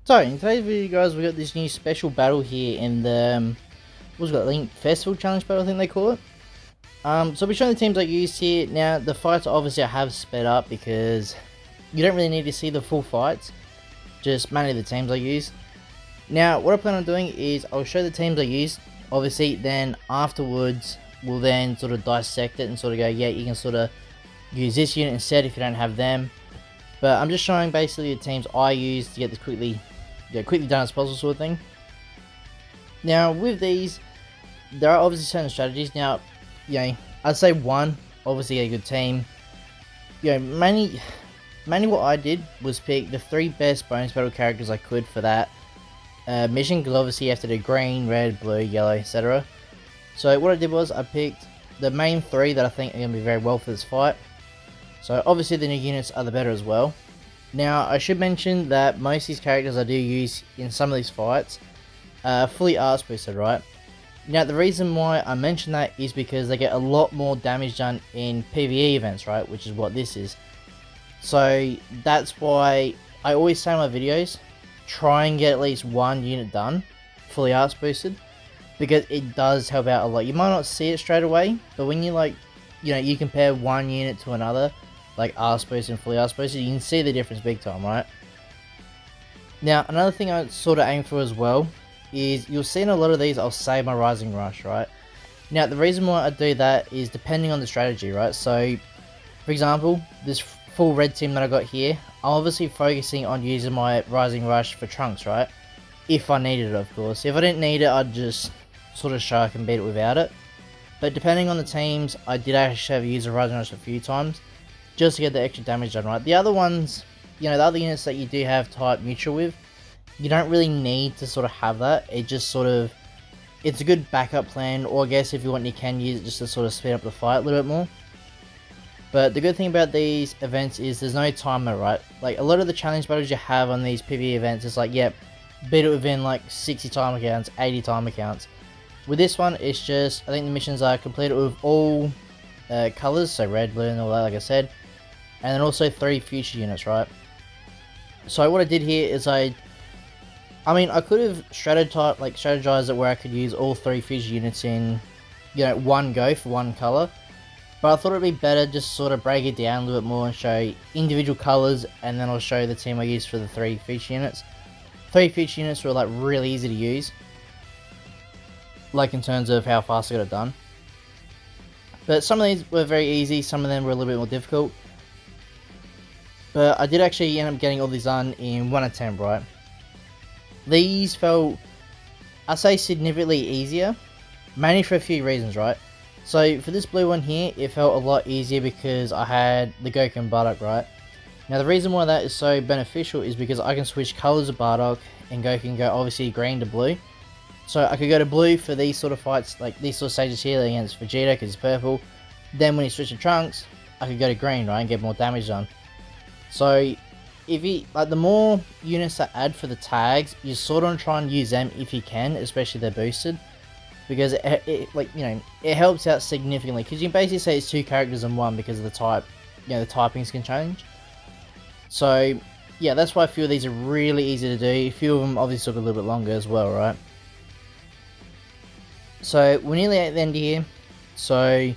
So in today's video, guys, we got this new special battle here in the what's it got, Link Festival Challenge battle, I think they call it. So I'll be showing the teams I used here. Now the fights obviously I have sped up because you don't really need to see the full fights, just mainly the teams I used. Now what I plan on doing is I'll show the teams I used, obviously, then afterwards we'll then sort of dissect it and sort of go, yeah, you can sort of use this unit instead if you don't have them. But I'm just showing basically the teams I used to get this quickly done as possible, sort of thing. Now with these, there are obviously certain strategies. Now, I'd say one, obviously a good team. Mainly what I did was pick the 3 best bonus battle characters I could for that mission, because obviously you have to do green, red, blue, yellow, etc. So what I did was I picked the main 3 that I think are going to be very well for this fight. So obviously the new units are the better as well. Now I should mention that most of these characters I do use in some of these fights are fully arts boosted, right? Now the reason why I mention that is because they get a lot more damage done in PvE events, right? Which is what this is. So that's why I always say in my videos, try and get at least 1 unit done, fully arts boosted, because it does help out a lot. You might not see it straight away, but when you you compare 1 unit to another, like arts boosted and fully arts boosted, you can see the difference big time, right? Now another thing I sort of aim for as well is you'll see in a lot of these I'll save my Rising Rush, right? Now the reason why I do that is depending on the strategy, right? So for example, this full red team that I got here, I'm obviously focusing on using my Rising Rush for Trunks, right? If I needed it, of course. If I didn't need it, I'd just sort of show I can beat it without it. But depending on the teams, I did actually have used a Rising Rush a few times just to get the extra damage done, right? The other ones, the other units that you do have type neutral with, you don't really need to sort of have that. It just sort of, it's a good backup plan, or I guess if you want, you can use it just to sort of speed up the fight a little bit more. But the good thing about these events is there's no timer, right? Like a lot of the challenge battles you have on these PvE events, it's like, yep, beat it within like 60 timer counts, 80 timer counts. With this one, it's just, I think the missions are completed with all colors, so red, blue, and all that, like I said. And then also 3 future units, right? So what I did here is I could have strategized it where I could use all 3 future units in, one go for 1 color. But I thought it'd be better just sort of break it down a little bit more and show individual colors, and then I'll show the team I used for the 3 future units. 3 future units were like really easy to use, like in terms of how fast I got it done. But some of these were very easy, some of them were a little bit more difficult. But I did actually end up getting all these done in 1 attempt, right? These felt, I'd say, significantly easier, mainly for a few reasons, right? So for this blue one here, it felt a lot easier because I had the Goku and Bardock, right? Now the reason why that is so beneficial is because I can switch colors of Bardock, and Goku can go obviously green to blue. So I could go to blue for these sort of fights, like these sort of stages here against Vegeta because he's purple. Then when he switched to Trunks, I could go to green, right, and get more damage done. So if you the more units that add for the tags, you sort of try and use them if you can, especially they're boosted, because it helps out significantly. Because you can basically say it's 2 characters in one because of the type, the typings can change. So yeah, that's why a few of these are really easy to do. A few of them obviously took a little bit longer as well, right? So we're nearly at the end here. So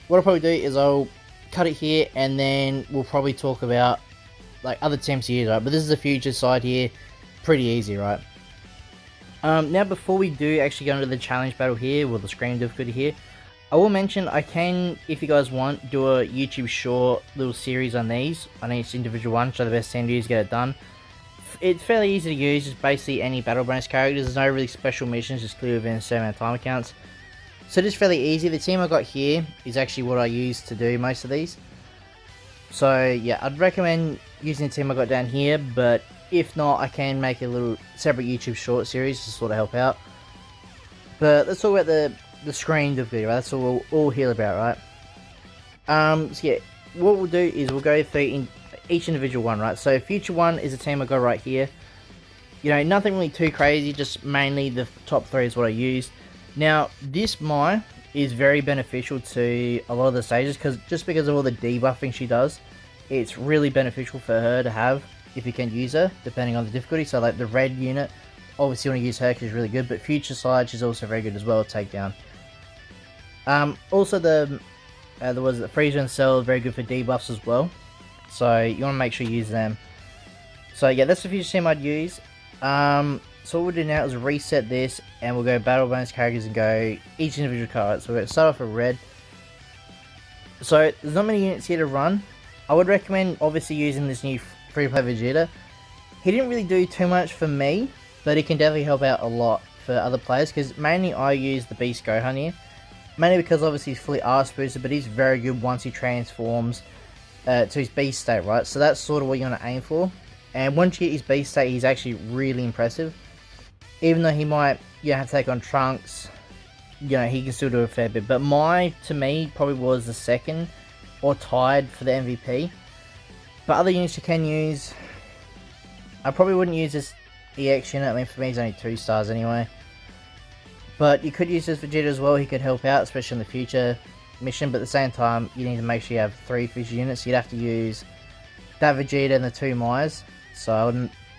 what I'll probably do is I'll cut it here, and then we'll probably talk about like other teams here, right? But this is the future side here, pretty easy, right? Now before we do actually go into the challenge battle here, with the screen difficulty here, I will mention I can, if you guys want, do a YouTube short little series on these, on each individual one, show the best team to use, get it done. It's fairly easy to use, just basically any battle bonus characters. There's no really special missions, just clear within a certain amount of time accounts. So it is fairly easy. The team I got here is actually what I use to do most of these. So yeah, I'd recommend using the team I got down here, but if not, I can make a little separate YouTube short series to sort of help out. But let's talk about the screen difficulty, right? That's all we're all here about, right? So yeah, what we'll do is we'll go through each individual one, right? So future one is a team I got right here. Nothing really too crazy, just mainly the top 3 is what I used. Now this Mai is very beneficial to a lot of the stages, because of all the debuffing she does. It's really beneficial for her to have. if you can use her, depending on the difficulty. So like the red unit, obviously you want to use her because she's really good, but Future Sight, she's also very good as well, takedown. Also there was the Freezer and Cell, very good for debuffs as well. So you want to make sure you use them. So yeah, that's the future team I'd use. So what we'll do now is reset this, and we'll go battle bonus characters and go each individual card. So we're going to start off with red. So there's not many units here to run. I would recommend obviously using this new free-play Vegeta. He didn't really do too much for me, but he can definitely help out a lot for other players, because mainly I use the Beast Gohan here. Mainly because obviously he's fully Arse boosted, but he's very good once he transforms to his Beast state, right? So that's sort of what you want to aim for. And once you get his Beast state, he's actually really impressive. Even though he might, have to take on Trunks, he can still do a fair bit. But to me, probably was the second, or tied for the MVP. But other units you can use, I probably wouldn't use this EX unit. I mean, for me, it's only 2 stars anyway. But you could use this Vegeta as well. He could help out, especially in the future mission. But at the same time, you need to make sure you have 3 future units. You'd have to use that Vegeta and the 2 Myers. So I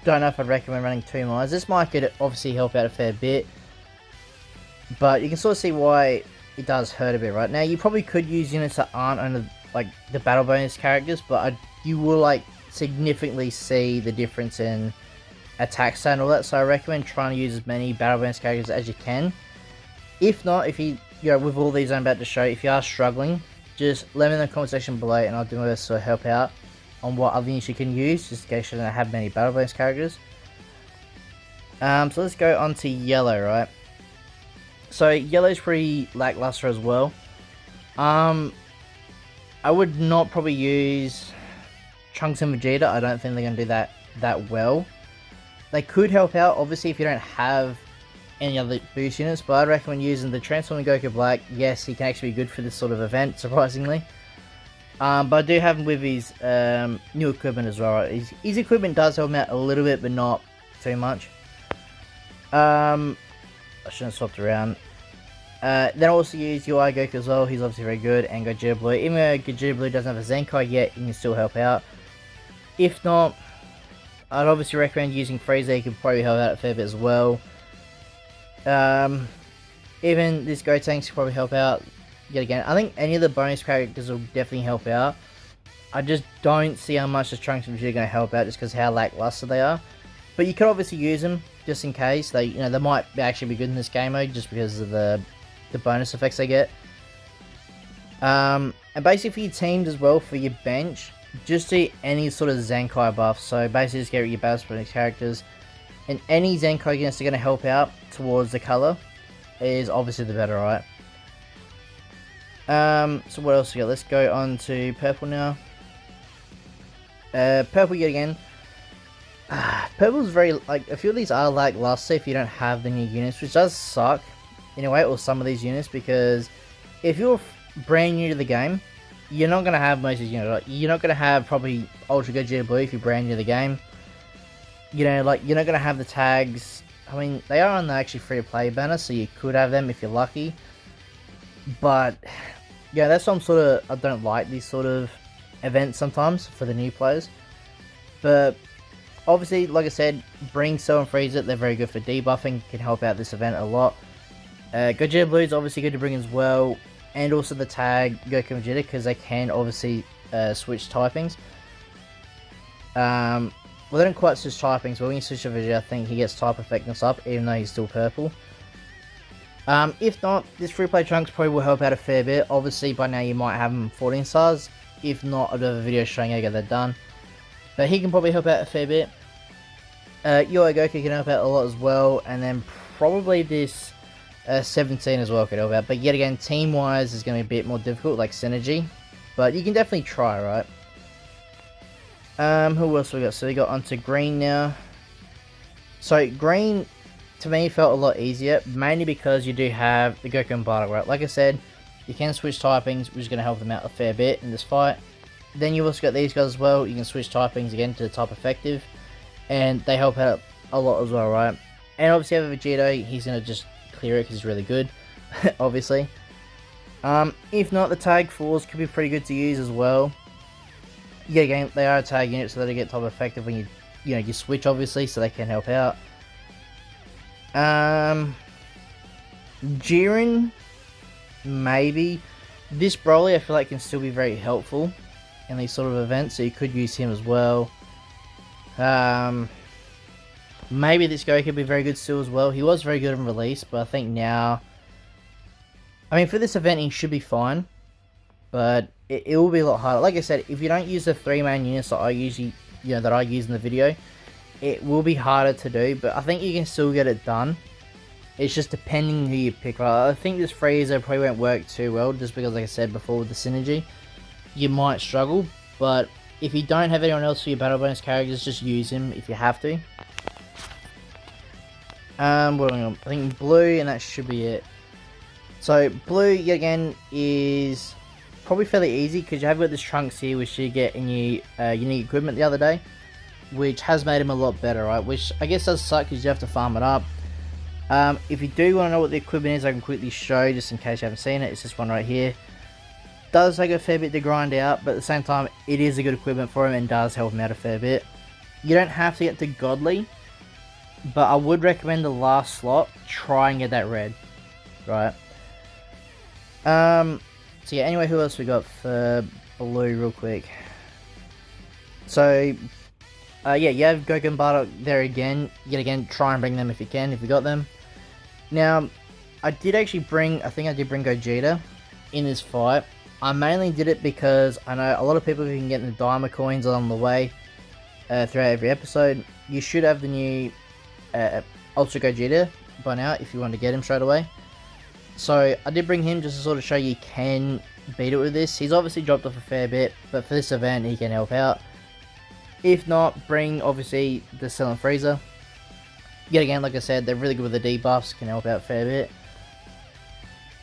don't know if I'd recommend running 2 Myers. This might could obviously help out a fair bit. But you can sort of see why it does hurt a bit, right? Now, you probably could use units that aren't on the battle bonus characters. But you will significantly see the difference in attack stat and all that. So I recommend trying to use as many battle bonus characters as you can. If not, if you with all these I'm about to show, if you are struggling, just let me know in the comment section below, and I'll do my best to help out on what other units you can use, just in case you don't have many battle bonus characters. So let's go on to yellow, right? So yellow's pretty lackluster as well. I would not probably use Trunks and Vegeta. I don't think they're going to do that well. They could help out, obviously, if you don't have any other boost units, but I'd recommend using the Transforming Goku Black. Yes, he can actually be good for this sort of event, surprisingly. But I do have him with his new equipment as well, right? His equipment does help him out a little bit, but not too much. I shouldn't have swapped around. Then I also use UI Goku as well. He's obviously very good, and Gogeta Blue. Even though Gogeta Blue doesn't have a Zenkai yet, he can still help out. If not, I'd obviously recommend using Frieza. He could probably help out a fair bit as well. Even this Gotenks could probably help out yet again. I think any of the bonus characters will definitely help out. I just don't see how much the Trunks and Vegeta are going to help out, just because how lackluster they are. But you could obviously use them just in case. They might actually be good in this game mode just because of the bonus effects they get. And basically for your teams as well, for your bench, just do any sort of Zenkai buff. So basically just get your best bonus characters. And any Zenkai units that are going to help out towards the color is obviously the better, right? So what else we got? Let's go on to purple now. Purple yet again. Purple's very, a few of these are lackluster if you don't have the new units, which does suck in a way, or some of these units, because if you're brand new to the game, you're not going to have most of these units. You're not going to have probably Ultra Gogeta Blue if you're brand new to the game. You're not going to have the tags. I mean, they are on the actually free-to-play banner, so you could have them if you're lucky. But, yeah, that's why I don't like these sort of events sometimes for the new players. But, obviously, like I said, bring Cell and Frieza. They're very good for debuffing, can help out this event a lot. Gogeta Blue is obviously good to bring as well. And also the tag Goku and Vegeta, because they can obviously switch typings. Well, they don't quite switch typings, but when you switch to Vegeta, I think he gets type effectiveness up, even though he's still purple. If not, this free play Trunks probably will help out a fair bit. Obviously, by now you might have him 14 stars. If not, I'll do a video showing how to get that done. But he can probably help out a fair bit. UI Goku can help out a lot as well, and then probably this 17 as well could help out. But yet again, team-wise is going to be a bit more difficult, like Synergy. But you can definitely try, right? Who else we got? So we got onto green now. So green, to me, felt a lot easier, mainly because you do have the Goku and Bardock, right? Like I said, you can switch typings, which is going to help them out a fair bit in this fight. Then you also got these guys as well. You can switch typings again to the type effective, and they help out a lot as well, right? And obviously you have a Vegeta, he's going to just clear it because he's really good, obviously. If not, the tag 4s could be pretty good to use as well. Yeah, again, they are a tag unit, so they get top effective when you you know, you switch obviously, so they can help out. Jiren, maybe. This Broly I feel like can still be very helpful in these sort of events, so you could use him as well. Maybe this guy could be very good still as well. He was very good in release, but I think now, I mean, for this event he should be fine, but it will be a lot harder. Like I said, if you don't use the 3-man units that I usually, that I use in the video, it will be harder to do, but I think you can still get it done. It's just depending who you pick. Right? I think this Frieza probably won't work too well, just because, like I said before, with the synergy, you might struggle. But if you don't have anyone else for your battle bonus characters, just use him if you have to. What am I on? I think blue, and that should be it. So blue, yet again, is probably fairly easy because you have got this Trunks here, which you get in your unique equipment the other day, which has made him a lot better, right? Which I guess does suck because you have to farm it up. If you do want to know what the equipment is, I can quickly show, just in case you haven't seen it. It's this one right here. Does take a fair bit to grind out, but at the same time, it is a good equipment for him and does help him out a fair bit. You don't have to get to Godly, but I would recommend the last slot, try and get that red, right? So yeah, anyway, who else we got for blue real quick? So, yeah, you have Goku and Bardock there again. Yet again, try and bring them if you can, if you got them. Now, I did actually bring, I think I did bring Gogeta in this fight. I mainly did it because I know a lot of people who can get the Diamond coins along the way throughout every episode. You should have the new Ultra Gogeta by now if you want to get him straight away. So I did bring him just to sort of show you can beat it with this. He's obviously dropped off a fair bit, but for this event he can help out. If not, bring obviously the Cell and Frieza. Yet again, like I said, they're really good with the debuffs, can help out a fair bit.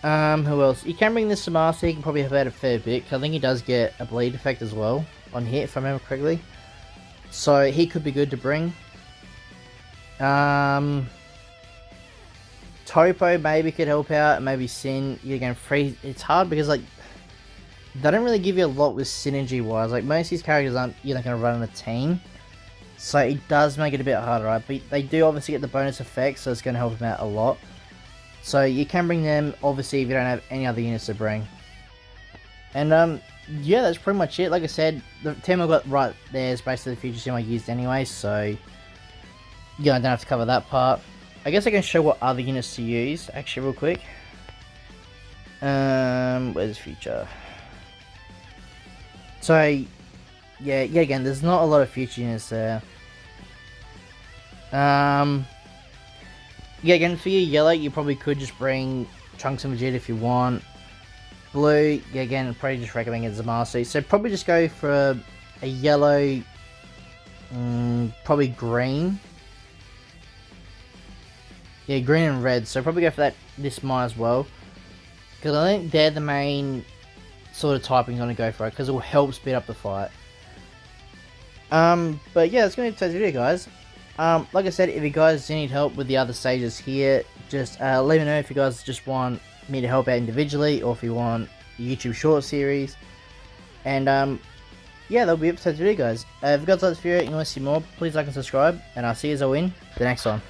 Who else? You can bring this Samasa, he can probably help out a fair bit, because I think he does get a bleed effect as well on hit, if I remember correctly. So he could be good to bring. Topo maybe could help out, and maybe Sin. Yet again, Frieza, it's hard because like they don't really give you a lot with synergy wise. Like most of these characters aren't going to run on a team, so it does make it a bit harder, right? But they do obviously get the bonus effects, so it's going to help them out a lot. So you can bring them obviously if you don't have any other units to bring. And yeah, that's pretty much it. Like I said, the team I got right there is basically the future team I used anyway, so yeah, I don't have to cover that part. I guess I can show what other units to use actually real quick. Where's future? So yeah, again, there's not a lot of future units there. Yeah, again, for your yellow, you probably could just bring Trunks and Vegeta if you want. Blue, yeah, again, probably just recommend it Zamasu. So probably just go for a yellow, probably green. Yeah, green and red. So probably go for that. This might as well, because I think they're the main sort of typing I'm gonna go for it, because it will help speed up the fight. But yeah, that's gonna be today's video, guys. Like I said, if you guys need help with the other stages here, just let me know if you guys just want me to help out individually, or if you want a YouTube short series. And yeah, that'll be it for today's video, guys. If you guys like this video and you want to see more, please like and subscribe, and I'll see you all in the next one.